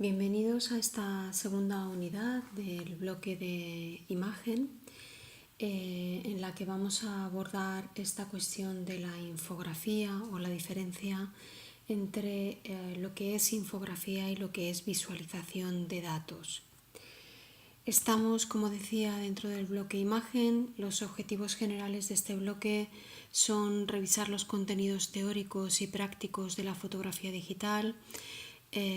Bienvenidos a esta segunda unidad del bloque de imagen en la que vamos a abordar esta cuestión de la infografía o la diferencia entre lo que es infografía y lo que es visualización de datos. Estamos, como decía, dentro del bloque imagen. Los objetivos generales de este bloque son revisar los contenidos teóricos y prácticos de la fotografía digital,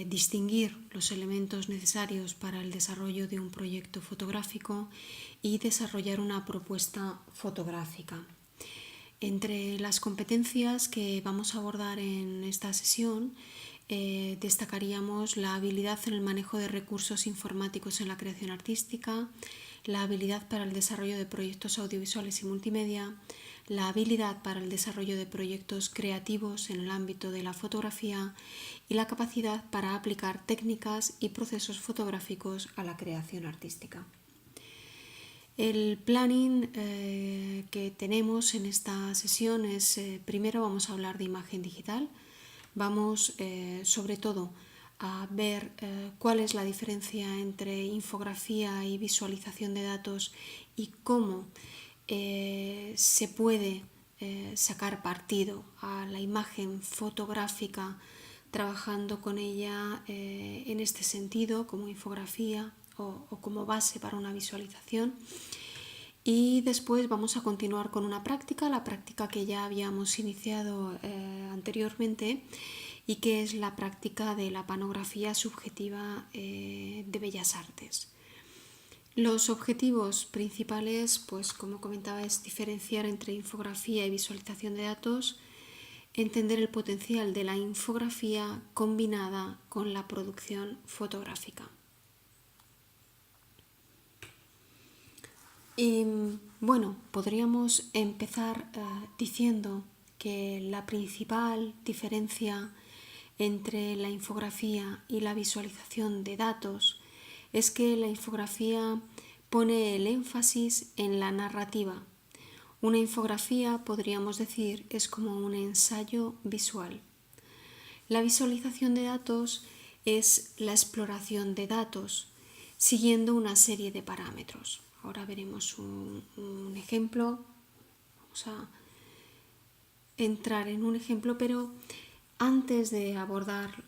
distinguir los elementos necesarios para el desarrollo de un proyecto fotográfico y desarrollar una propuesta fotográfica. Entre las competencias que vamos a abordar en esta sesión destacaríamos la habilidad en el manejo de recursos informáticos en la creación artística, la habilidad para el desarrollo de proyectos audiovisuales y multimedia, la habilidad para el desarrollo de proyectos creativos en el ámbito de la fotografía y la capacidad para aplicar técnicas y procesos fotográficos a la creación artística. El planning que tenemos en esta sesión es, primero vamos a hablar de imagen digital. Vamos sobre todo a ver cuál es la diferencia entre infografía y visualización de datos y cómo se puede sacar partido a la imagen fotográfica trabajando con ella en este sentido como infografía o como base para una visualización. Y después vamos a continuar con una práctica, la práctica que ya habíamos iniciado anteriormente y que es la práctica de la panografía subjetiva de Bellas Artes. Los objetivos principales, pues como comentaba, es diferenciar entre infografía y visualización de datos, entender el potencial de la infografía combinada con la producción fotográfica. Y bueno, podríamos empezar diciendo que la principal diferencia entre la infografía y la visualización de datos es que la infografía pone el énfasis en la narrativa. Una infografía, podríamos decir, es como un ensayo visual. La visualización de datos es la exploración de datos siguiendo una serie de parámetros. Ahora veremos un ejemplo. Vamos a entrar en un ejemplo, pero antes de abordar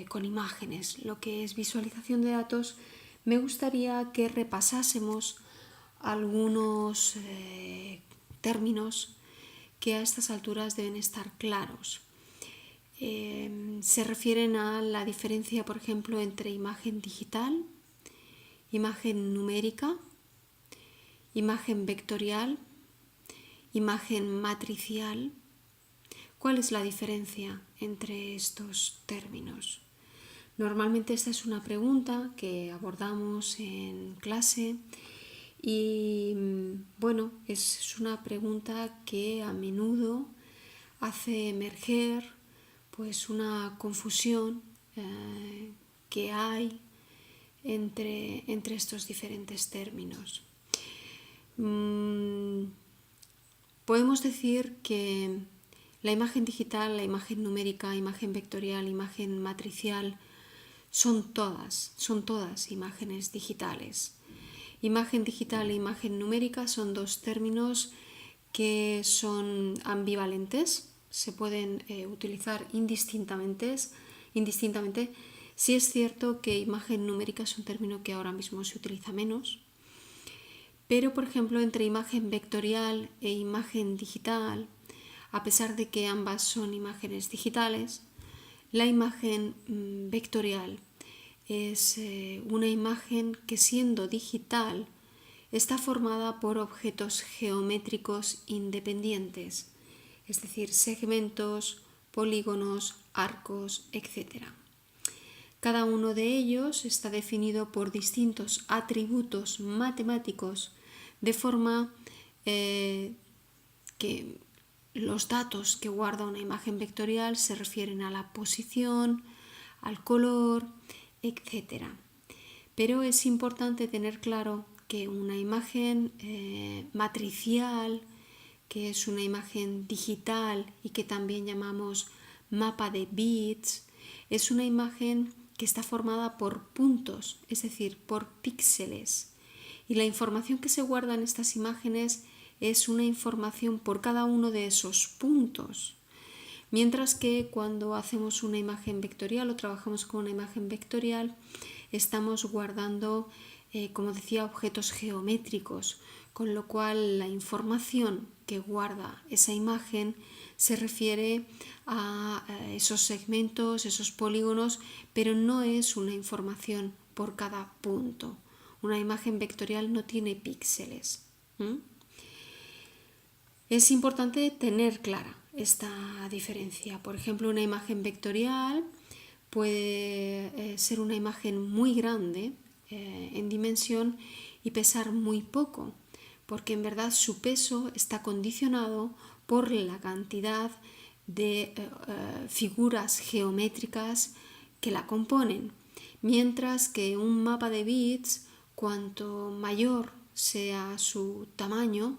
con imágenes lo que es visualización de datos, me gustaría que repasásemos algunos términos que a estas alturas deben estar claros. Se refieren a la diferencia, por ejemplo, entre imagen digital, imagen numérica, imagen vectorial, imagen matricial. ¿Cuál es la diferencia entre estos términos? Normalmente esta es una pregunta que abordamos en clase y bueno, es una pregunta que a menudo hace emerger pues una confusión que hay entre estos diferentes términos. Podemos decir que la imagen digital, la imagen numérica, imagen vectorial, imagen matricial son todas imágenes digitales. Imagen digital e imagen numérica son dos términos que son ambivalentes, se pueden utilizar indistintamente. Sí es cierto que imagen numérica es un término que ahora mismo se utiliza menos, pero por ejemplo entre imagen vectorial e imagen digital, a pesar de que ambas son imágenes digitales, la imagen vectorial es una imagen que, siendo digital, está formada por objetos geométricos independientes, es decir, segmentos, polígonos, arcos, etc. Cada uno de ellos está definido por distintos atributos matemáticos, de forma que los datos que guarda una imagen vectorial se refieren a la posición, al color, etc. Pero es importante tener claro que una imagen matricial, que es una imagen digital y que también llamamos mapa de bits, es una imagen que está formada por puntos, es decir, por píxeles. Y la información que se guarda en estas imágenes es una información por cada uno de esos puntos. Mientras que cuando hacemos una imagen vectorial o trabajamos con una imagen vectorial, estamos guardando, como decía, objetos geométricos, con lo cual la información que guarda esa imagen se refiere a esos segmentos, esos polígonos, pero no es una información por cada punto. Una imagen vectorial no tiene píxeles. Es importante tener clara esta diferencia. Por ejemplo, una imagen vectorial puede ser una imagen muy grande en dimensión y pesar muy poco, porque en verdad su peso está condicionado por la cantidad de figuras geométricas que la componen, mientras que un mapa de bits, cuanto mayor sea su tamaño,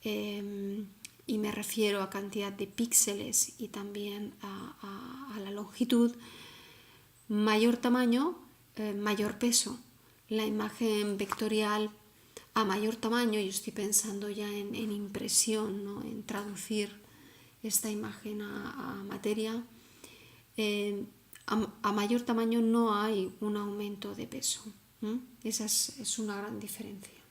y me refiero a cantidad de píxeles y también a la longitud, mayor tamaño, mayor peso. La imagen vectorial a mayor tamaño, yo estoy pensando ya en impresión, ¿no? En traducir esta imagen a materia, a mayor tamaño no hay un aumento de peso. Esa es una gran diferencia.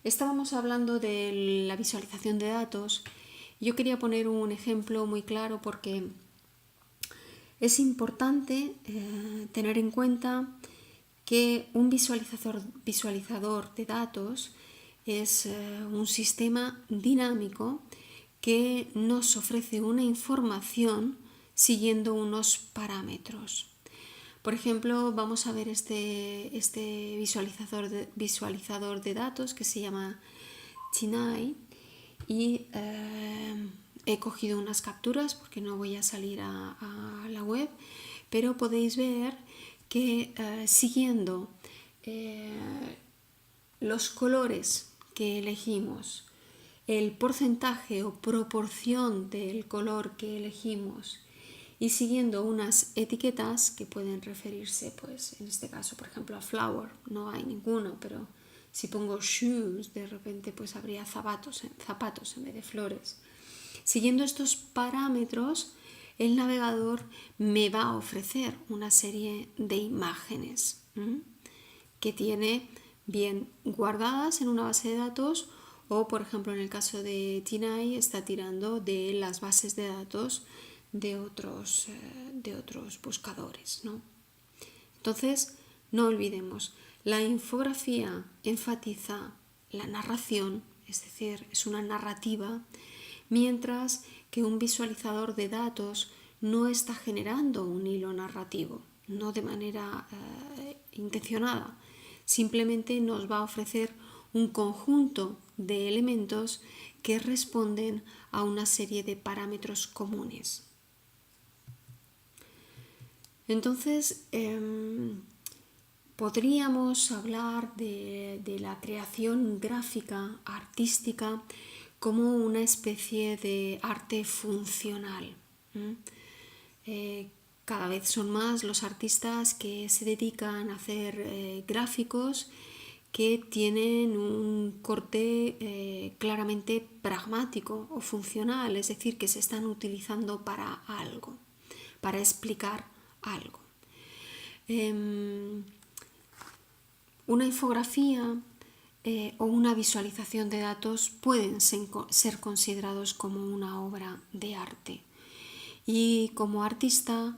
Estábamos hablando de la visualización de datos. Yo quería poner un ejemplo muy claro porque es importante tener en cuenta que un visualizador de datos es un sistema dinámico que nos ofrece una información siguiendo unos parámetros. Por ejemplo, vamos a ver este visualizador de datos que se llama TinEye y he cogido unas capturas porque no voy a salir a la web, pero podéis ver que siguiendo los colores que elegimos, el porcentaje o proporción del color que elegimos y siguiendo unas etiquetas que pueden referirse, pues en este caso, por ejemplo, a flower, no hay ninguno, pero si pongo shoes, de repente pues habría zapatos en vez de flores. Siguiendo estos parámetros, el navegador me va a ofrecer una serie de imágenes que tiene bien guardadas en una base de datos o, por ejemplo, en el caso de TinEye, está tirando de las bases de datos de otros buscadores, ¿no? Entonces, no olvidemos, la infografía enfatiza la narración, es decir, es una narrativa, mientras que un visualizador de datos no está generando un hilo narrativo, no de manera intencionada, simplemente nos va a ofrecer un conjunto de elementos que responden a una serie de parámetros comunes. Entonces, podríamos hablar de la creación gráfica, artística, como una especie de arte funcional. Cada vez son más los artistas que se dedican a hacer gráficos que tienen un corte claramente pragmático o funcional, es decir, que se están utilizando para algo, para explicar algo. Una infografía o una visualización de datos pueden ser considerados como una obra de arte. Y como artistas,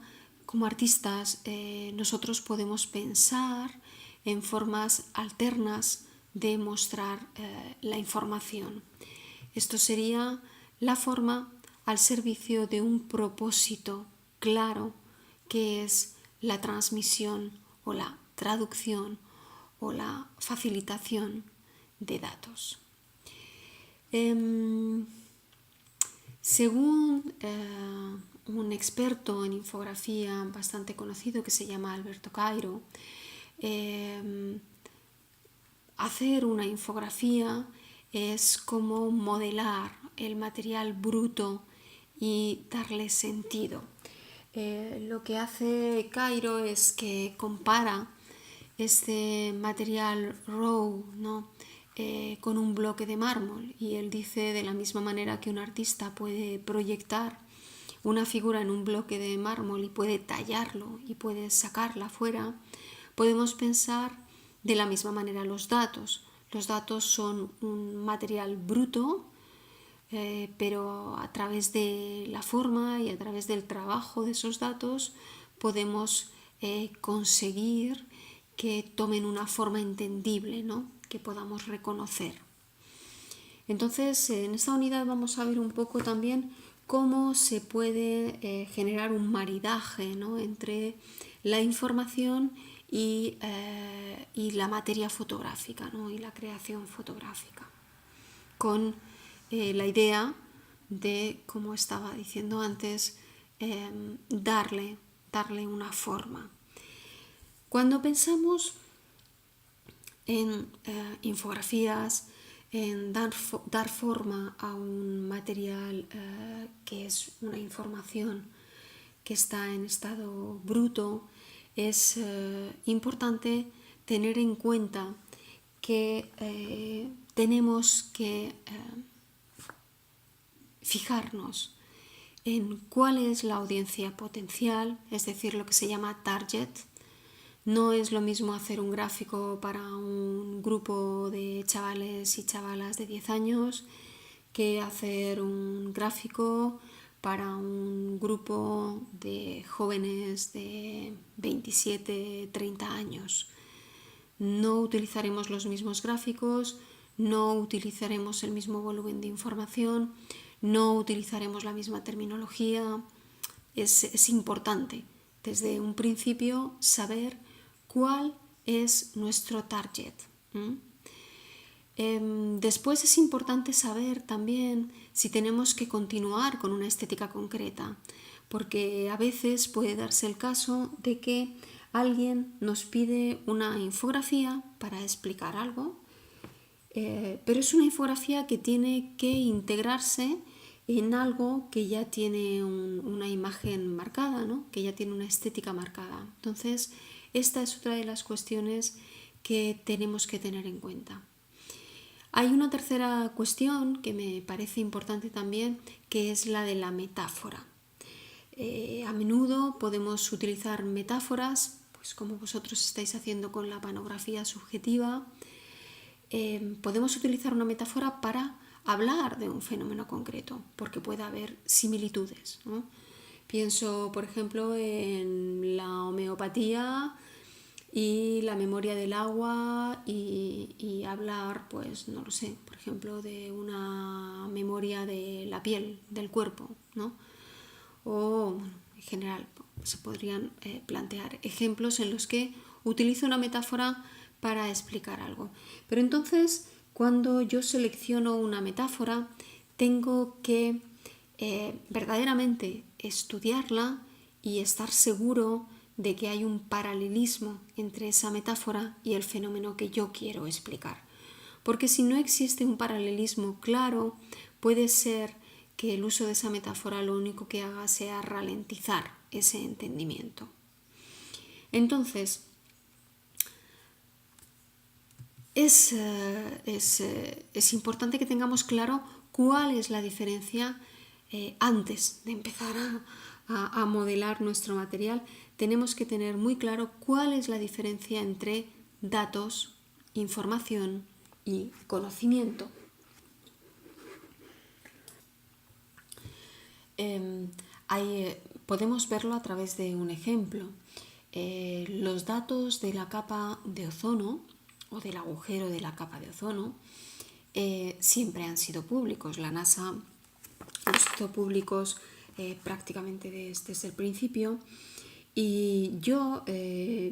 nosotros podemos pensar en formas alternas de mostrar la información. Esto sería la forma al servicio de un propósito claro, que es la transmisión o la traducción o la facilitación de datos. Según un experto en infografía bastante conocido que se llama Alberto Cairo, hacer una infografía es como modelar el material bruto y darle sentido. Lo que hace Cairo es que compara este material raw, ¿no? Con un bloque de mármol, y él dice, de la misma manera que un artista puede proyectar una figura en un bloque de mármol y puede tallarlo y puede sacarla fuera, podemos pensar de la misma manera los datos. Los datos son un material bruto, pero a través de la forma y a través del trabajo de esos datos podemos conseguir que tomen una forma entendible, ¿no? Que podamos reconocer. Entonces, en esta unidad vamos a ver un poco también cómo se puede generar un maridaje, ¿no? Entre la información y la materia fotográfica, ¿no? Y la creación fotográfica, con la idea de, como estaba diciendo antes, darle una forma. Cuando pensamos en infografías, en dar forma a un material que es una información que está en estado bruto, es importante tener en cuenta que tenemos que fijarnos en cuál es la audiencia potencial, es decir, lo que se llama target. No es lo mismo hacer un gráfico para un grupo de chavales y chavalas de 10 años que hacer un gráfico para un grupo de jóvenes de 27, 30 años. No utilizaremos los mismos gráficos, no utilizaremos el mismo volumen de información, no utilizaremos la misma terminología. Es importante desde un principio saber cuál es nuestro target. Después es importante saber también si tenemos que continuar con una estética concreta, porque a veces puede darse el caso de que alguien nos pide una infografía para explicar algo, pero es una infografía que tiene que integrarse en algo que ya tiene una imagen marcada, ¿no? Que ya tiene una estética marcada. Entonces, esta es otra de las cuestiones que tenemos que tener en cuenta. Hay una tercera cuestión que me parece importante también, que es la de la metáfora. A menudo podemos utilizar metáforas, pues como vosotros estáis haciendo con la panografía subjetiva. Podemos utilizar una metáfora para hablar de un fenómeno concreto, porque puede haber similitudes, ¿no? Pienso, por ejemplo, en la homeopatía y la memoria del agua y hablar, pues, no lo sé, por ejemplo, de una memoria de la piel, del cuerpo, ¿no? O, bueno, en general, se podrían plantear ejemplos en los que utilizo una metáfora para explicar algo. Pero entonces, cuando yo selecciono una metáfora, tengo que verdaderamente estudiarla y estar seguro de que hay un paralelismo entre esa metáfora y el fenómeno que yo quiero explicar. Porque si no existe un paralelismo claro, puede ser que el uso de esa metáfora lo único que haga sea ralentizar ese entendimiento. Entonces, es importante que tengamos claro cuál es la diferencia antes de empezar a modelar nuestro material. Tenemos que tener muy claro cuál es la diferencia entre datos, información y conocimiento. Podemos verlo a través de un ejemplo. Los datos de la capa de ozono o del agujero de la capa de ozono siempre han sido públicos. La NASA los hizo públicos prácticamente desde el principio, y yo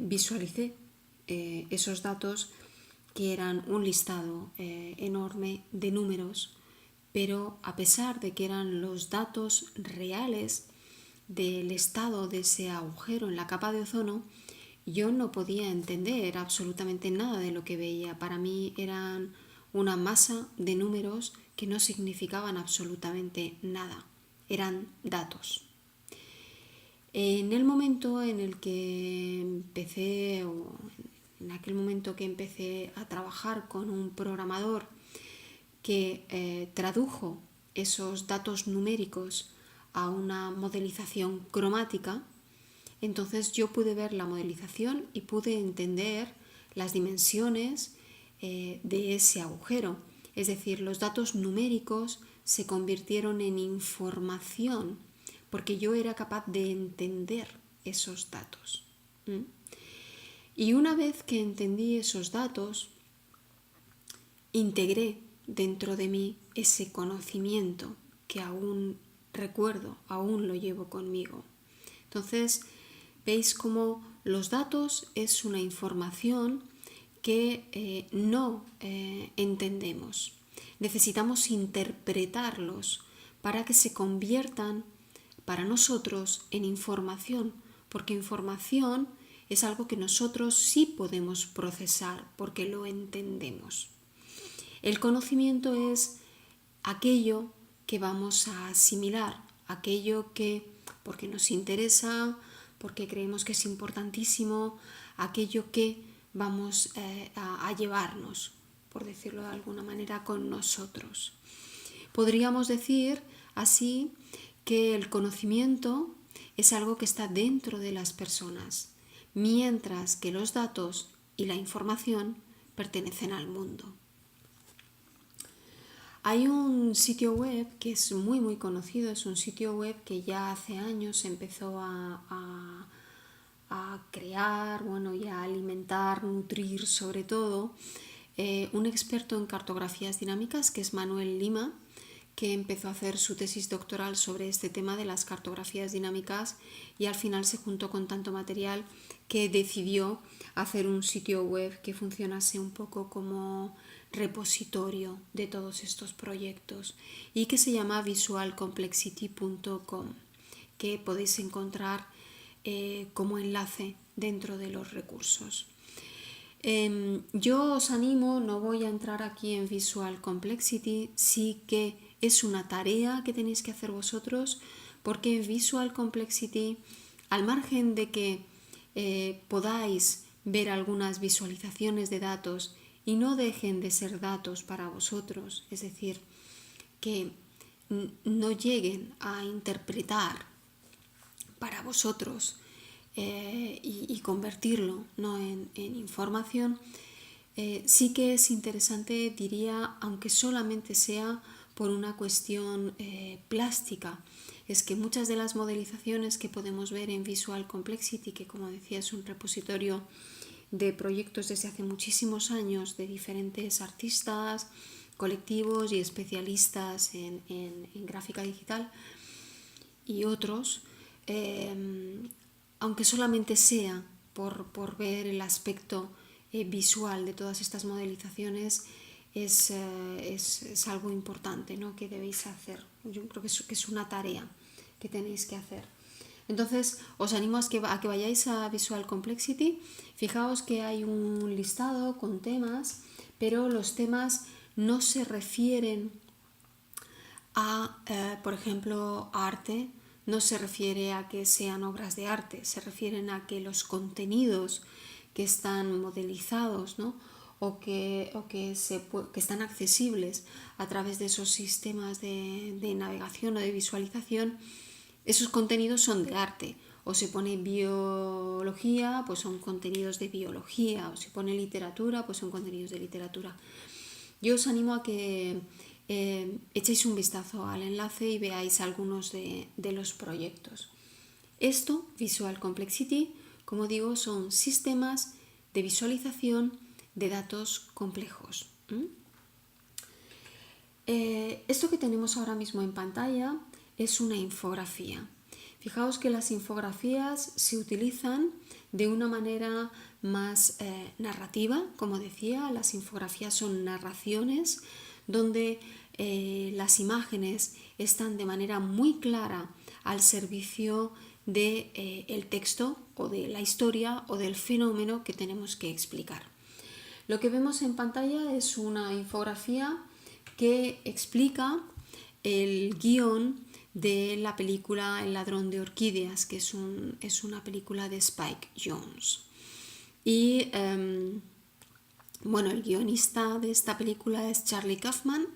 visualicé esos datos, que eran un listado enorme de números, pero a pesar de que eran los datos reales del estado de ese agujero en la capa de ozono, yo no podía entender absolutamente nada de lo que veía. Para mí eran una masa de números que no significaban absolutamente nada, eran datos. En el momento en el que empecé, o en aquel momento que empecé a trabajar con un programador que tradujo esos datos numéricos a una modelización cromática, entonces yo pude ver la modelización y pude entender las dimensiones de ese agujero. Es decir, los datos numéricos se convirtieron en información porque yo era capaz de entender esos datos. Y una vez que entendí esos datos, integré dentro de mí ese conocimiento que aún recuerdo, aún lo llevo conmigo. Entonces, veis cómo los datos es una información que no entendemos. Necesitamos interpretarlos para que se conviertan para nosotros en información, porque información es algo que nosotros sí podemos procesar porque lo entendemos. El conocimiento es aquello que vamos a asimilar, aquello que, porque nos interesa, porque creemos que es importantísimo, aquello que vamos a llevarnos, por decirlo de alguna manera, con nosotros. Podríamos decir así que el conocimiento es algo que está dentro de las personas, mientras que los datos y la información pertenecen al mundo. Hay un sitio web que es muy conocido, es un sitio web que ya hace años empezó a crear, y a alimentar, nutrir sobre todo, un experto en cartografías dinámicas que es Manuel Lima, que empezó a hacer su tesis doctoral sobre este tema de las cartografías dinámicas y al final se juntó con tanto material que decidió hacer un sitio web que funcionase un poco como repositorio de todos estos proyectos y que se llama visualcomplexity.com, que podéis encontrar como enlace dentro de los recursos. Yo os animo, no voy a entrar aquí en Visual Complexity, sí que es una tarea que tenéis que hacer vosotros, porque en Visual Complexity, al margen de que podáis ver algunas visualizaciones de datos y no dejen de ser datos para vosotros, es decir, que no lleguen a interpretar para vosotros y convertirlo, ¿no?, en información, sí que es interesante, diría, aunque solamente sea por una cuestión plástica. Es que muchas de las modelizaciones que podemos ver en Visual Complexity, que como decía es un repositorio de proyectos desde hace muchísimos años de diferentes artistas, colectivos y especialistas en gráfica digital y otros, aunque solamente sea por ver el aspecto visual de todas estas modelizaciones, es algo importante, ¿no?, que debéis hacer. Yo creo que es una tarea que tenéis que hacer. Entonces os animo a que vayáis a Visual Complexity. Fijaos que hay un listado con temas, pero los temas no se refieren a, por ejemplo, arte, no se refiere a que sean obras de arte, se refieren a que los contenidos que están modelizados, ¿no?, o que están accesibles a través de esos sistemas de navegación o de visualización, esos contenidos son de arte. O se pone biología, pues son contenidos de biología, o se pone literatura, pues son contenidos de literatura. Yo os animo a que echéis un vistazo al enlace y veáis algunos de los proyectos. Esto, Visual Complexity, como digo, son sistemas de visualización de datos complejos. Esto que tenemos ahora mismo en pantalla es una infografía. Fijaos que las infografías se utilizan de una manera más narrativa, como decía, las infografías son narraciones donde las imágenes están de manera muy clara al servicio del texto o de la historia o del fenómeno que tenemos que explicar. Lo que vemos en pantalla es una infografía que explica el guión de la película El ladrón de orquídeas, que es una película de Spike Jonze. Y bueno, el guionista de esta película es Charlie Kaufman,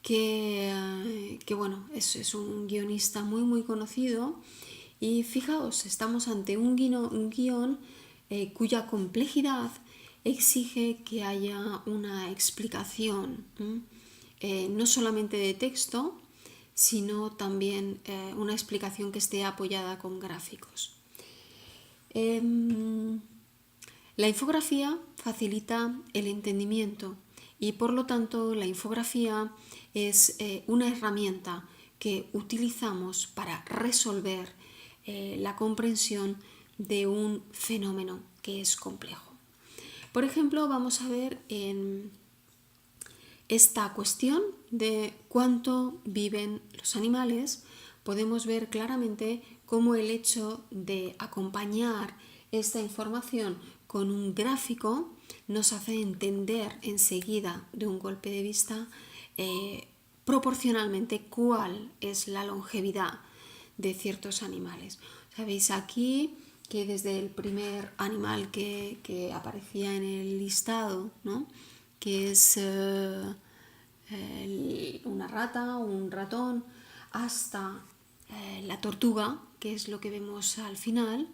que bueno, es un guionista muy muy conocido. Y fijaos, estamos ante un guión cuya complejidad exige que haya una explicación, no solamente de texto, sino también una explicación que esté apoyada con gráficos. La infografía facilita el entendimiento y por lo tanto la infografía es una herramienta que utilizamos para resolver la comprensión de un fenómeno que es complejo. Por ejemplo, vamos a ver en esta cuestión de cuánto viven los animales, podemos ver claramente cómo el hecho de acompañar esta información con un gráfico nos hace entender enseguida, de un golpe de vista, proporcionalmente cuál es la longevidad de ciertos animales. Sabéis aquí que desde el primer animal que aparecía en el listado, ¿no?, que es una rata o un ratón, hasta la tortuga, que es lo que vemos al final,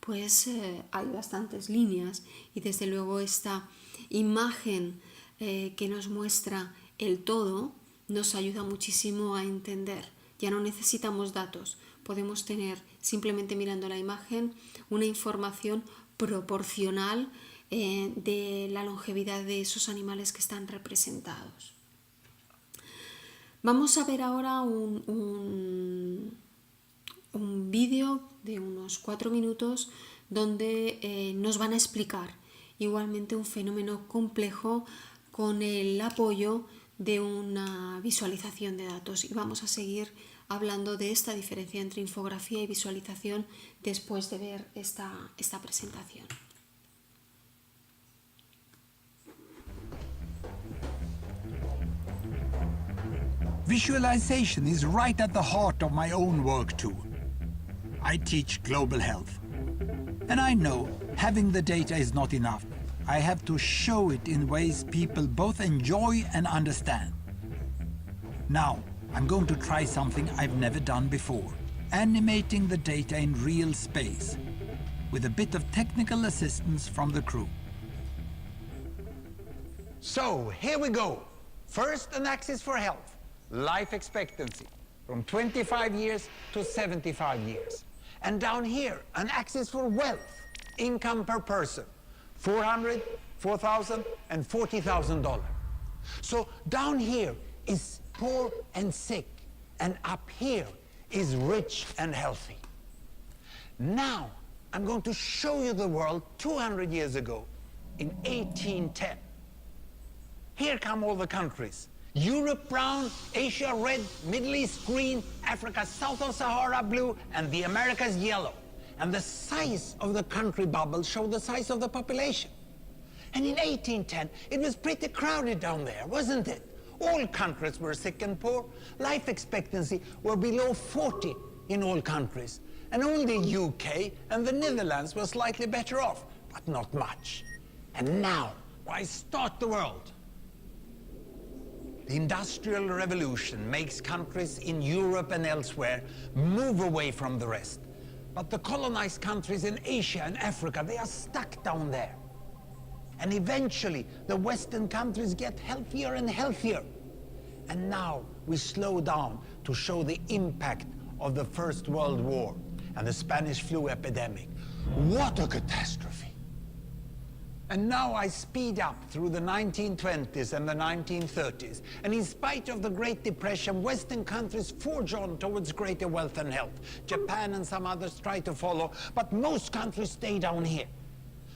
pues hay bastantes líneas, y desde luego esta imagen que nos muestra el todo nos ayuda muchísimo a entender. Ya no necesitamos datos, podemos tener, simplemente mirando la imagen, una información proporcional de la longevidad de esos animales que están representados. Vamos a ver ahora un vídeo de unos 4 minutos donde nos van a explicar igualmente un fenómeno complejo con el apoyo de una visualización de datos, y vamos a seguir hablando de esta diferencia entre infografía y visualización después de ver esta presentación. Visualization is right at the heart of my own work too. I teach global health. And I know having the data is not enough. I have to show it in ways people both enjoy and understand. Now, I'm going to try something I've never done before. Animating the data in real space, with a bit of technical assistance from the crew. So, here we go. First, an axis for health. Life expectancy, from 25 years to 75 years. And down here, an axis for wealth, income per person, $400,000, $4,000, and $40,000. So down here is poor and sick, and up here is rich and healthy. Now, I'm going to show you the world 200 years ago, in 1810. Here come all the countries. Europe brown, Asia red, Middle East green, Africa south of Sahara blue, and the Americas yellow. And the size of the country bubbles show the size of the population. And in 1810, it was pretty crowded down there, wasn't it? All countries were sick and poor. Life expectancy were below 40 in all countries. And only UK and the Netherlands were slightly better off, but not much. And now, why start the world? The Industrial Revolution makes countries in Europe and elsewhere move away from the rest. But the colonized countries in Asia and Africa, they are stuck down there. And eventually, the Western countries get healthier and healthier. And now we slow down to show the impact of the First World War and the Spanish flu epidemic. What a catastrophe! And now I speed up through the 1920s and the 1930s. And in spite of the Great Depression, Western countries forge on towards greater wealth and health. Japan and some others try to follow, but most countries stay down here.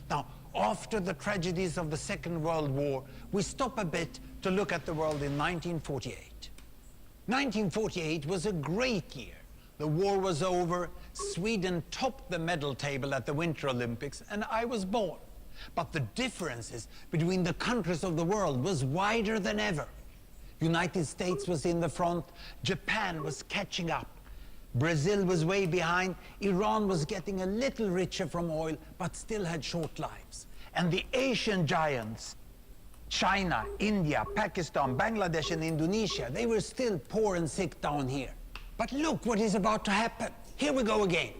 Now, after the tragedies of the Second World War, we stop a bit to look at the world in 1948. 1948 was a great year. The war was over, Sweden topped the medal table at the Winter Olympics, and I was born. But the differences between the countries of the world was wider than ever. United States was in the front, Japan was catching up, Brazil was way behind. Iran was getting a little richer from oil, but still had short lives. And the Asian giants, China, India, Pakistan, Bangladesh, and Indonesia, they were still poor and sick down here. But look what is about to happen. Here we go again.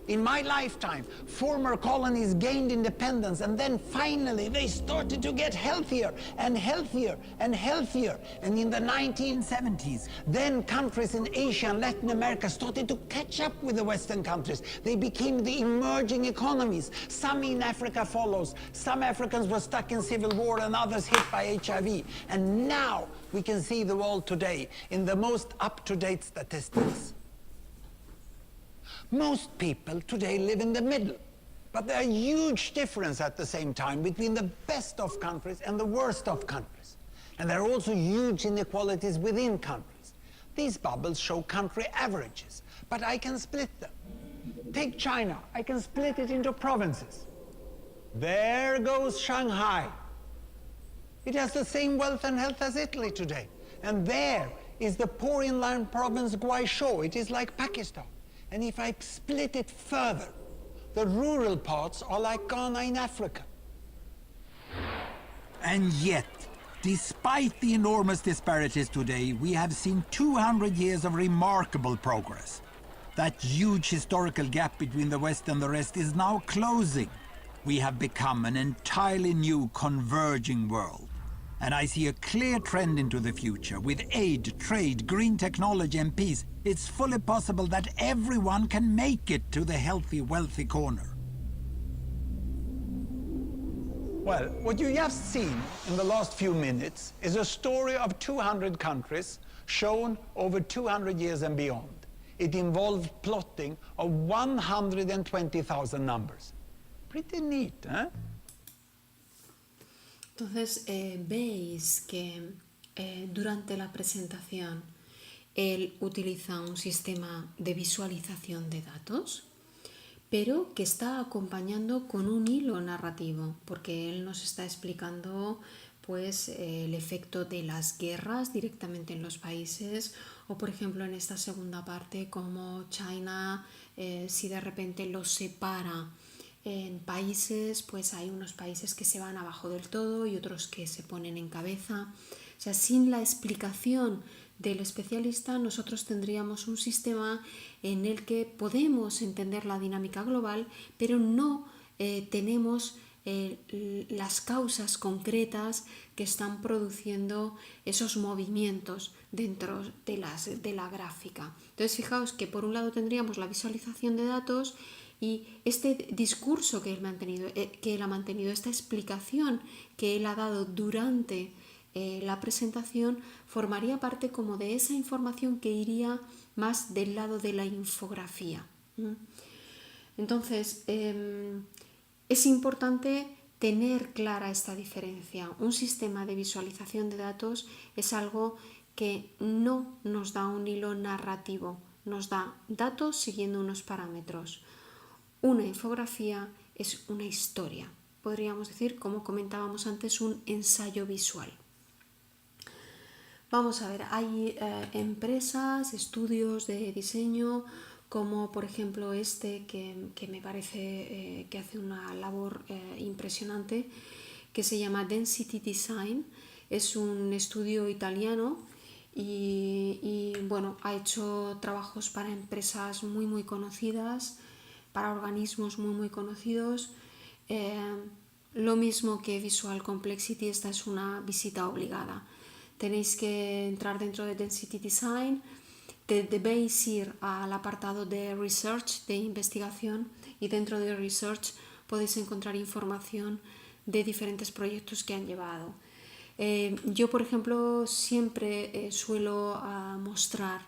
In my lifetime, former colonies gained independence, and then finally they started to get healthier and healthier and healthier. And in the 1970s, then countries in Asia and Latin America started to catch up with the Western countries. They became the emerging economies. Some in Africa follows. Some Africans were stuck in civil war and others hit by HIV. And now we can see the world today in the most up-to-date statistics. Most people today live in the middle, but there are huge differences at the same time between the best of countries and the worst of countries. And there are also huge inequalities within countries. These bubbles show country averages, but I can split them. Take China, I can split it into provinces. There goes Shanghai. It has the same wealth and health as Italy today. And there is the poor inland province Guizhou. It is like Pakistan. And if I split it further, the rural parts are like Ghana in Africa. And yet, despite the enormous disparities today, we have seen 200 years of remarkable progress. That huge historical gap between the West and the rest is now closing. We have become an entirely new converging world. And I see a clear trend into the future. With aid, trade, green technology and peace, it's fully possible that everyone can make it to the healthy, wealthy corner. Well, what you just seen in the last few minutes is a story of 200 countries shown over 200 years and beyond. It involved plotting of 120,000 numbers. Pretty neat, huh? Entonces, veis que durante la presentación él utiliza un sistema de visualización de datos, pero que está acompañando con un hilo narrativo, porque él nos está explicando pues, el efecto de las guerras directamente en los países, o por ejemplo en esta segunda parte, como China, si de repente los separa en países, pues hay unos países que se van abajo del todo y otros que se ponen en cabeza. O sea, sin la explicación del especialista, nosotros tendríamos un sistema en el que podemos entender la dinámica global, pero no tenemos las causas concretas que están produciendo esos movimientos dentro de la gráfica. Entonces, fijaos que por un lado tendríamos la visualización de datos y este discurso que él ha mantenido, esta explicación que él ha dado durante la presentación, formaría parte como de esa información que iría más del lado de la infografía. Entonces, es importante tener clara esta diferencia. Un sistema de visualización de datos es algo que no nos da un hilo narrativo, nos da datos siguiendo unos parámetros. Una infografía es una historia, podríamos decir, como comentábamos antes, un ensayo visual. Vamos a ver, hay empresas, estudios de diseño, como por ejemplo este que me parece que hace una labor impresionante, que se llama Density Design. Es un estudio italiano y bueno, ha hecho trabajos para empresas muy conocidas, para organismos muy conocidos. Lo mismo que Visual Complexity, esta es una visita obligada. Tenéis que entrar dentro de Density Design, debéis ir al apartado de Research, de investigación, y dentro de Research podéis encontrar información de diferentes proyectos que han llevado. Yo, por ejemplo, siempre suelo mostrar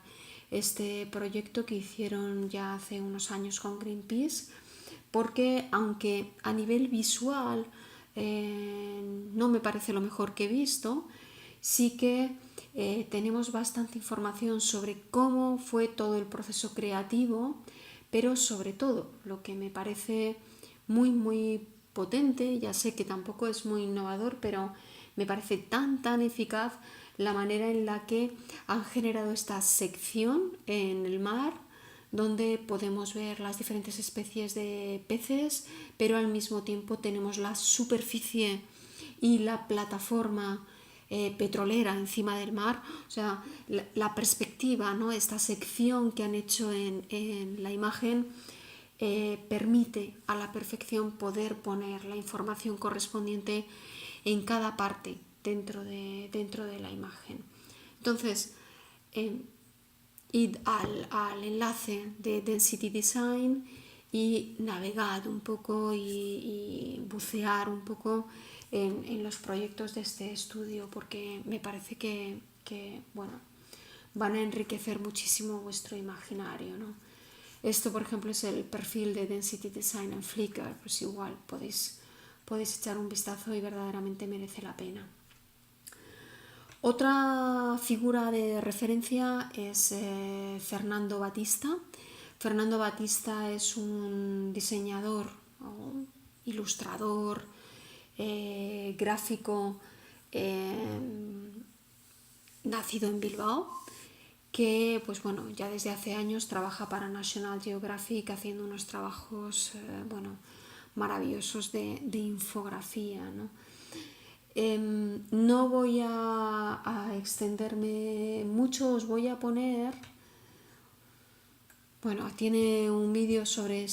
este proyecto que hicieron ya hace unos años con Greenpeace, porque aunque a nivel visual no me parece lo mejor que he visto, sí que tenemos bastante información sobre cómo fue todo el proceso creativo, pero sobre todo lo que me parece muy potente, ya sé que tampoco es muy innovador, pero me parece tan eficaz la manera en la que han generado esta sección en el mar donde podemos ver las diferentes especies de peces, pero al mismo tiempo tenemos la superficie y la plataforma petrolera encima del mar. O sea, la perspectiva, ¿no? Esta sección que han hecho en la imagen permite a la perfección poder poner la información correspondiente en cada parte dentro de la imagen. Entonces, id al enlace de Density Design y navegad un poco y bucear un poco en los proyectos de este estudio, porque me parece que bueno, van a enriquecer muchísimo vuestro imaginario, ¿no? Esto, por ejemplo, es el perfil de Density Design en Flickr, pues igual podéis echar un vistazo y verdaderamente merece la pena. Otra figura de referencia es Fernando Batista. Fernando Batista es un diseñador, ilustrador, gráfico, nacido en Bilbao, que pues bueno, ya desde hace años trabaja para National Geographic haciendo unos trabajos bueno, maravillosos de infografía, ¿no? No voy a extenderme mucho, os voy a poner, bueno, tiene un vídeo sobre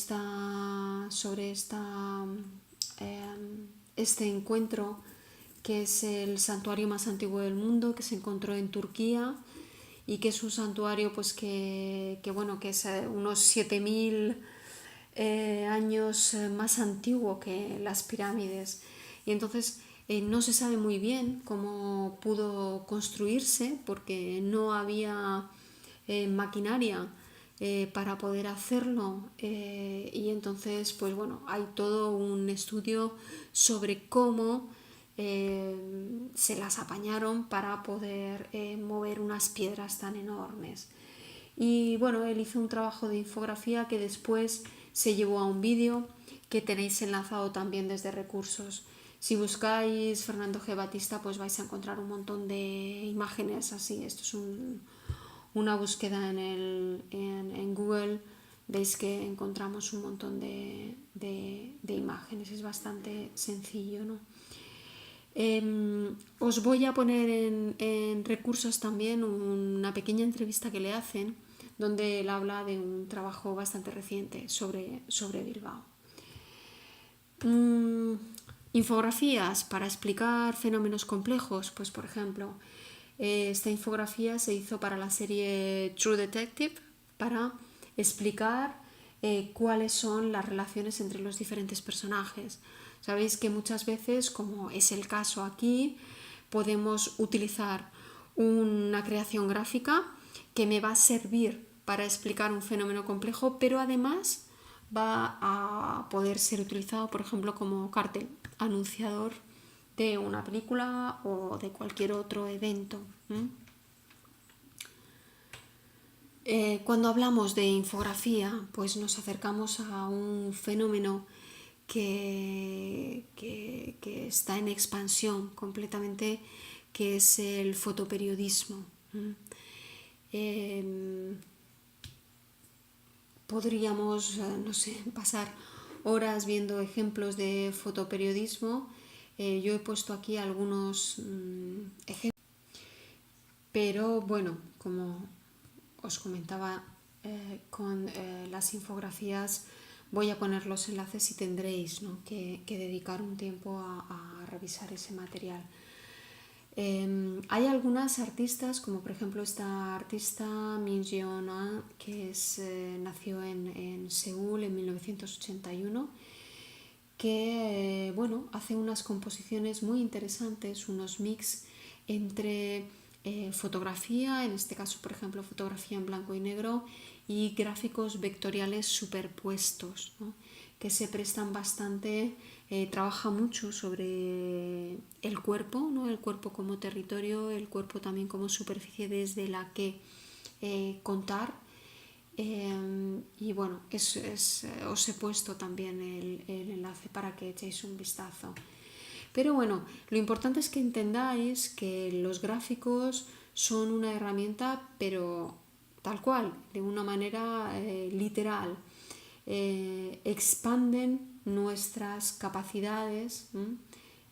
este encuentro, que es el santuario más antiguo del mundo, que se encontró en Turquía y que es un santuario pues que bueno, que es unos 7000 años más antiguo que las pirámides. Y entonces no se sabe muy bien cómo pudo construirse, porque no había maquinaria para poder hacerlo, y entonces pues bueno, hay todo un estudio sobre cómo se las apañaron para poder mover unas piedras tan enormes. Y bueno, él hizo un trabajo de infografía que después se llevó a un vídeo que tenéis enlazado también desde recursos. Si buscáis Fernando G. Batista, pues vais a encontrar un montón de imágenes así. Esto es una búsqueda en Google. Veis que encontramos un montón de imágenes. Es bastante sencillo, ¿no? Os voy a poner en recursos también una pequeña entrevista que le hacen, donde él habla de un trabajo bastante reciente sobre Bilbao. Infografías para explicar fenómenos complejos, pues por ejemplo, esta infografía se hizo para la serie True Detective, para explicar cuáles son las relaciones entre los diferentes personajes. Sabéis que muchas veces, como es el caso aquí, podemos utilizar una creación gráfica que me va a servir para explicar un fenómeno complejo, pero además va a poder ser utilizado, por ejemplo, como cartel anunciador de una película o de cualquier otro evento. Cuando hablamos de infografía, pues nos acercamos a un fenómeno que está en expansión completamente, que es el fotoperiodismo. Podríamos, no sé, pasar horas viendo ejemplos de fotoperiodismo. Yo he puesto aquí algunos ejemplos, pero bueno, como os comentaba, con las infografías voy a poner los enlaces y tendréis, ¿no?, que dedicar un tiempo a revisar ese material. Hay algunas artistas, como por ejemplo esta artista Min Jeon-ah, que nació en Seúl en 1981, que bueno, hace unas composiciones muy interesantes, unos mix entre fotografía, en este caso por ejemplo fotografía en blanco y negro, y gráficos vectoriales superpuestos, ¿no?, que se prestan bastante. Trabaja mucho sobre el cuerpo, ¿no?, el cuerpo como territorio, el cuerpo también como superficie desde la que contar. Y bueno, os he puesto también el enlace para que echéis un vistazo. Pero bueno, lo importante es que entendáis que los gráficos son una herramienta, pero tal cual, de una manera literal. Expanden nuestras capacidades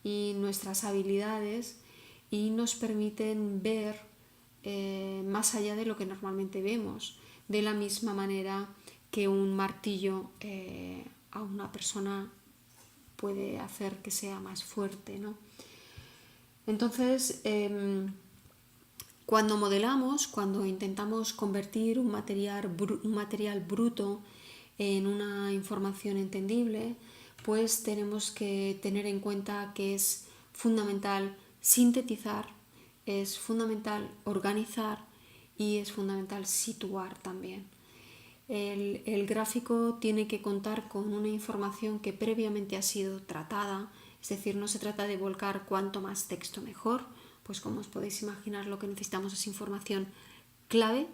y nuestras habilidades y nos permiten ver más allá de lo que normalmente vemos, de la misma manera que un martillo a una persona puede hacer que sea más fuerte, ¿no? Entonces, cuando modelamos, cuando intentamos convertir un material bruto en una información entendible, pues tenemos que tener en cuenta que es fundamental sintetizar, es fundamental organizar y es fundamental situar también. El gráfico tiene que contar con una información que previamente ha sido tratada, es decir, no se trata de volcar cuanto más texto mejor, pues como os podéis imaginar lo que necesitamos es información clave.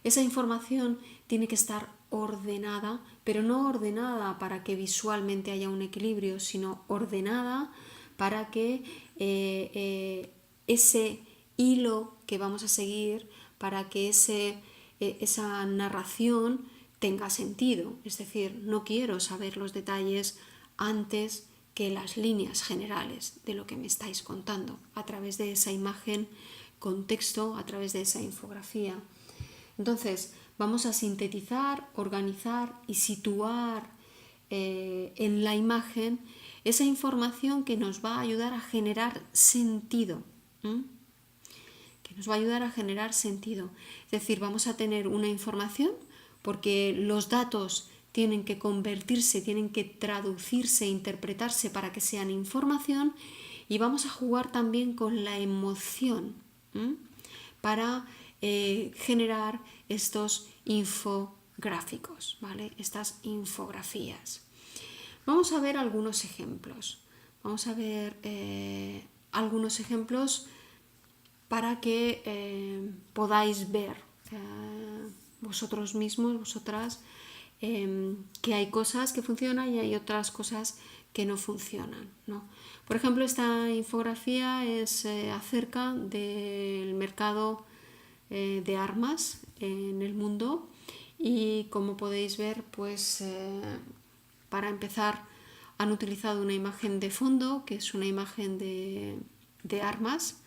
Esa información tiene que estar ordenada, pero no ordenada para que visualmente haya un equilibrio, sino ordenada para que ese hilo que vamos a seguir, para que esa narración tenga sentido. Es decir, no quiero saber los detalles antes que las líneas generales de lo que me estáis contando a través de esa imagen con texto, a través de esa infografía. Entonces, vamos a sintetizar, organizar y situar en la imagen esa información que nos va a ayudar a generar sentido. Que nos va a ayudar a generar sentido. Es decir, vamos a tener una información porque los datos tienen que convertirse, tienen que traducirse, interpretarse para que sean información, y vamos a jugar también con la emoción para generar estos infográficos, ¿vale? Estas infografías. Vamos a ver algunos ejemplos. Vamos a ver algunos ejemplos para que podáis ver vosotros mismos, vosotras, que hay cosas que funcionan y hay otras cosas que no funcionan, ¿no? Por ejemplo, esta infografía es acerca del mercado de armas en el mundo, y como podéis ver, pues para empezar han utilizado una imagen de fondo que es una imagen de armas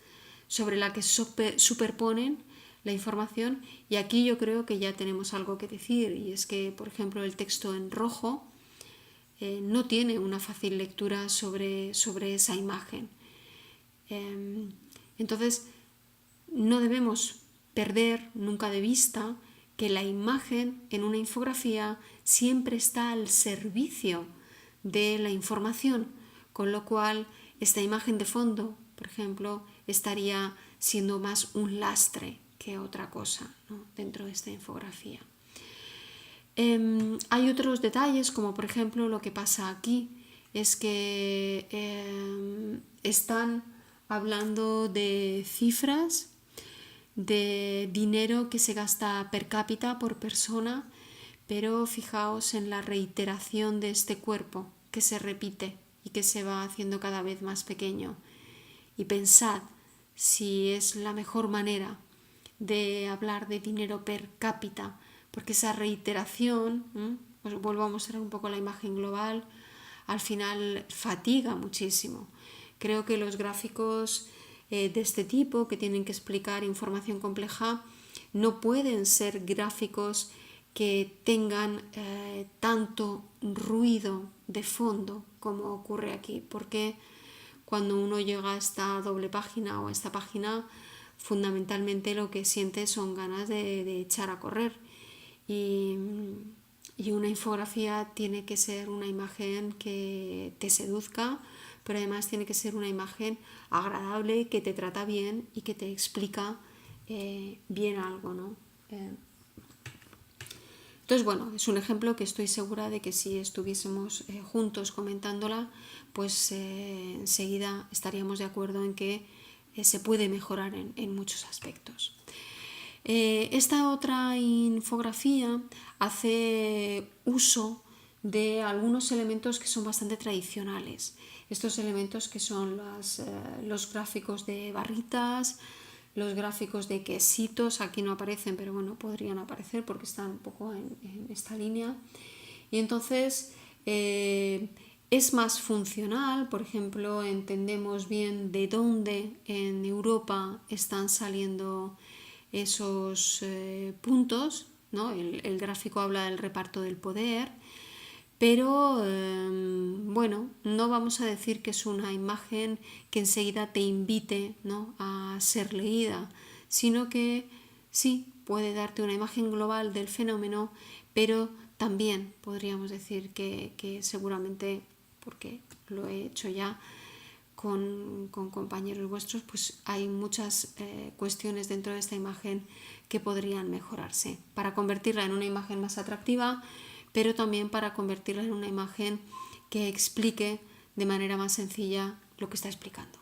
sobre la que superponen la información, y aquí yo creo que ya tenemos algo que decir, y es que, por ejemplo, el texto en rojo no tiene una fácil lectura sobre esa imagen. Entonces, no debemos perder nunca de vista que la imagen en una infografía siempre está al servicio de la información, con lo cual esta imagen de fondo, por ejemplo, estaría siendo más un lastre que otra cosa, ¿no?, dentro de esta infografía. Hay otros detalles, como por ejemplo lo que pasa aquí, es que están hablando de cifras, de dinero que se gasta per cápita por persona, pero fijaos en la reiteración de este cuerpo que se repite y que se va haciendo cada vez más pequeño. Y pensad si es la mejor manera de hablar de dinero per cápita, porque esa reiteración, os vuelvo a mostrar un poco la imagen global, al final fatiga muchísimo. Creo que los gráficos de este tipo, que tienen que explicar información compleja, no pueden ser gráficos que tengan tanto ruido de fondo como ocurre aquí, porque cuando uno llega a esta doble página o a esta página, fundamentalmente lo que siente son ganas de echar a correr, y una infografía tiene que ser una imagen que te seduzca, pero además tiene que ser una imagen agradable, que te trata bien y que te explica bien algo, ¿no? Entonces, bueno, es un ejemplo que estoy segura de que si estuviésemos juntos comentándola, pues enseguida estaríamos de acuerdo en que se puede mejorar en muchos aspectos. Esta otra infografía hace uso de algunos elementos que son bastante tradicionales. Estos elementos que son los gráficos de barritas, los gráficos de quesitos, aquí no aparecen, pero bueno, podrían aparecer porque están un poco en esta línea. Y entonces es más funcional, por ejemplo, entendemos bien de dónde en Europa están saliendo esos puntos, ¿no? El gráfico habla del reparto del poder, pero bueno, no vamos a decir que es una imagen que enseguida te invite, ¿no?, a ser leída, sino que sí puede darte una imagen global del fenómeno, pero también podríamos decir que seguramente, porque lo he hecho ya con compañeros vuestros, pues hay muchas cuestiones dentro de esta imagen que podrían mejorarse para convertirla en una imagen más atractiva, pero también para convertirla en una imagen que explique de manera más sencilla lo que está explicando.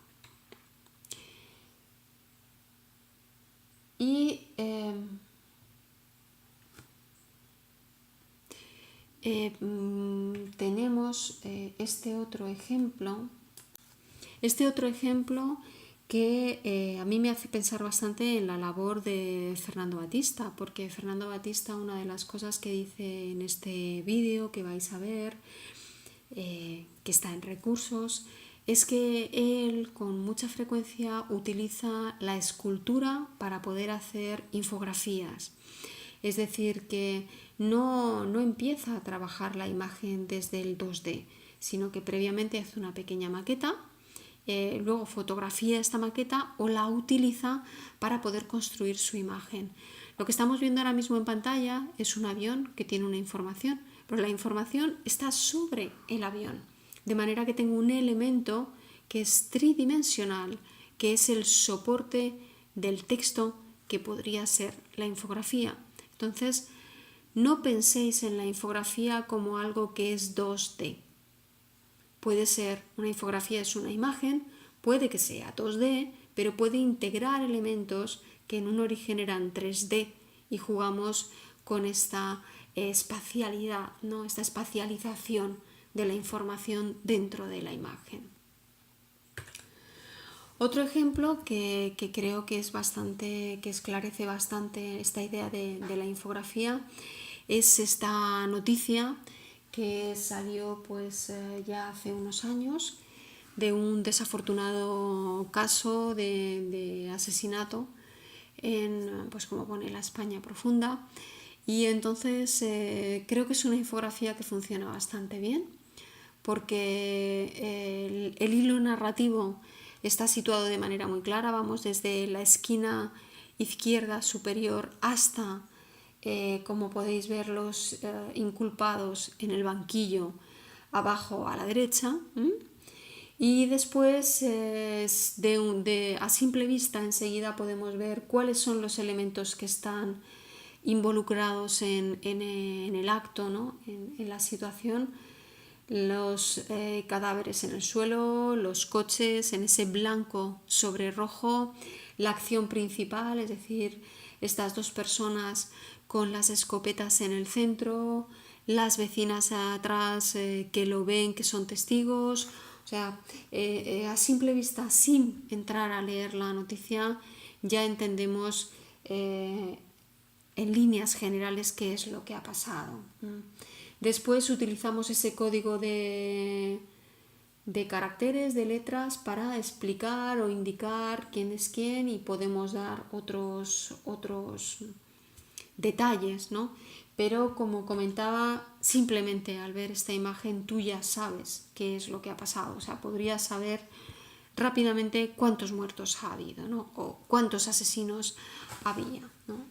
Y tenemos este otro ejemplo que a mí me hace pensar bastante en la labor de Fernando Batista, porque Fernando Batista, una de las cosas que dice en este vídeo que vais a ver, que está en recursos, es que él con mucha frecuencia utiliza la escultura para poder hacer infografías. Es decir, que no empieza a trabajar la imagen desde el 2D, sino que previamente hace una pequeña maqueta, luego fotografía esta maqueta o la utiliza para poder construir su imagen. Lo que estamos viendo ahora mismo en pantalla es un avión que tiene una información, pero la información está sobre el avión, de manera que tengo un elemento que es tridimensional, que es el soporte del texto que podría ser la infografía. Entonces, no penséis en la infografía como algo que es 2D. Puede ser, una infografía es una imagen, puede que sea 2D, pero puede integrar elementos que en un origen eran 3D y jugamos con esta espacialidad, ¿no?, esta espacialización de la información dentro de la imagen. Otro ejemplo que creo que esclarece bastante esta idea de la infografía es esta noticia que salió pues ya hace unos años de un desafortunado caso de asesinato en, pues como pone, la España profunda, y entonces creo que es una infografía que funciona bastante bien porque el hilo narrativo está situado de manera muy clara. Vamos desde la esquina izquierda superior hasta, como podéis ver, los inculpados en el banquillo abajo a la derecha. Y después, a simple vista, enseguida podemos ver cuáles son los elementos que están involucrados en el acto, ¿no?, en la situación. Los cadáveres en el suelo, los coches en ese blanco sobre rojo, la acción principal, es decir, estas dos personas con las escopetas en el centro, las vecinas atrás que lo ven, que son testigos. O sea, a simple vista, sin entrar a leer la noticia, ya entendemos en líneas generales qué es lo que ha pasado. Después utilizamos ese código de caracteres, de letras, para explicar o indicar quién es quién, y podemos dar otros detalles, ¿no? Pero como comentaba, simplemente al ver esta imagen tú ya sabes qué es lo que ha pasado. O sea, podrías saber rápidamente cuántos muertos ha habido, ¿no?, o cuántos asesinos había, ¿no?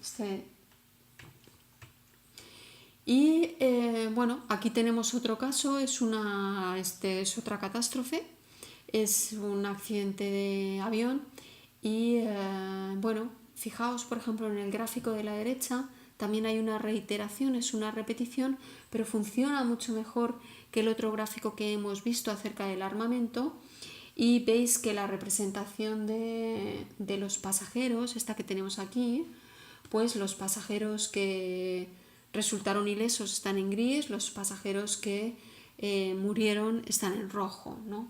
Y bueno, aquí tenemos otro caso, es otra catástrofe, es un accidente de avión y bueno, fijaos por ejemplo en el gráfico de la derecha, también hay una reiteración, es una repetición, pero funciona mucho mejor que el otro gráfico que hemos visto acerca del armamento, y veis que la representación de los pasajeros, esta que tenemos aquí, pues los pasajeros que resultaron ilesos están en gris, los pasajeros que murieron están en rojo, ¿no?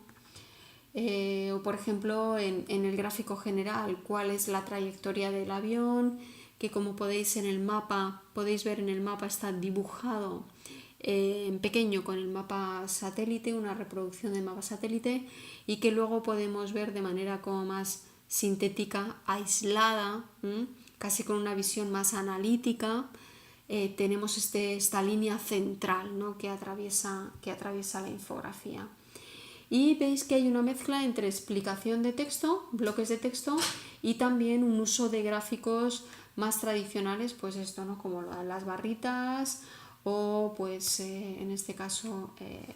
o por ejemplo en el gráfico general, cuál es la trayectoria del avión, que como podéis ver en el mapa está dibujado en pequeño con el mapa satélite, una reproducción del mapa satélite, y que luego podemos ver de manera como más sintética, aislada, casi con una visión más analítica. Tenemos esta línea central, ¿no?, que atraviesa la infografía. Y veis que hay una mezcla entre explicación de texto, bloques de texto, y también un uso de gráficos más tradicionales, pues esto, ¿no?, como las barritas o pues en este caso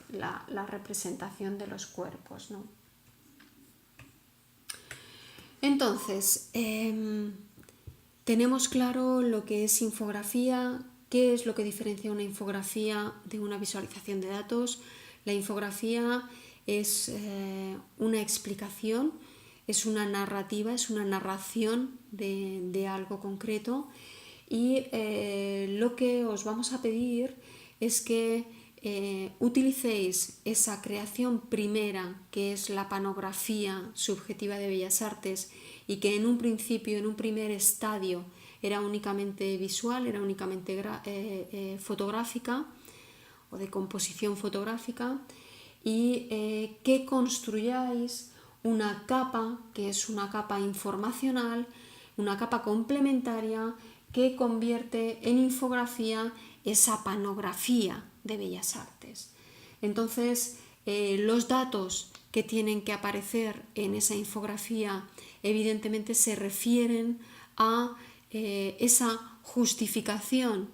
la representación de los cuerpos, ¿no? Entonces, tenemos claro lo que es infografía, qué es lo que diferencia una infografía de una visualización de datos. La infografía es una explicación, es una narrativa, es una narración de algo concreto, y lo que os vamos a pedir es que utilicéis esa creación primera, que es la panografía subjetiva de Bellas Artes, y que en un principio, en un primer estadio, era únicamente visual, era únicamente fotográfica o de composición fotográfica, y que construyáis una capa, que es una capa informacional, una capa complementaria que convierte en infografía esa panografía de Bellas Artes. Entonces, los datos que tienen que aparecer en esa infografía evidentemente se refieren a esa justificación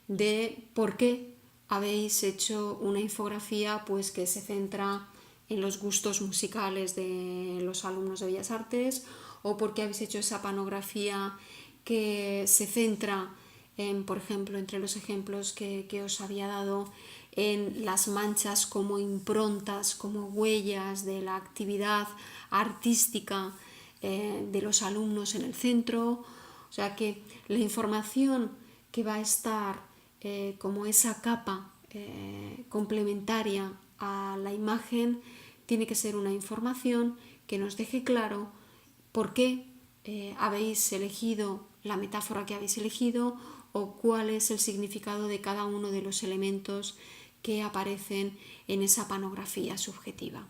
de por qué habéis hecho una infografía pues que se centra en los gustos musicales de los alumnos de Bellas Artes, o por qué habéis hecho esa panografía que se centra en, por ejemplo, entre los ejemplos que os había dado, en las manchas como improntas, como huellas de la actividad artística de los alumnos en el centro. O sea que la información que va a estar como esa capa complementaria a la imagen tiene que ser una información que nos deje claro por qué habéis elegido la metáfora que habéis elegido, o cuál es el significado de cada uno de los elementos que aparecen en esa panografía subjetiva.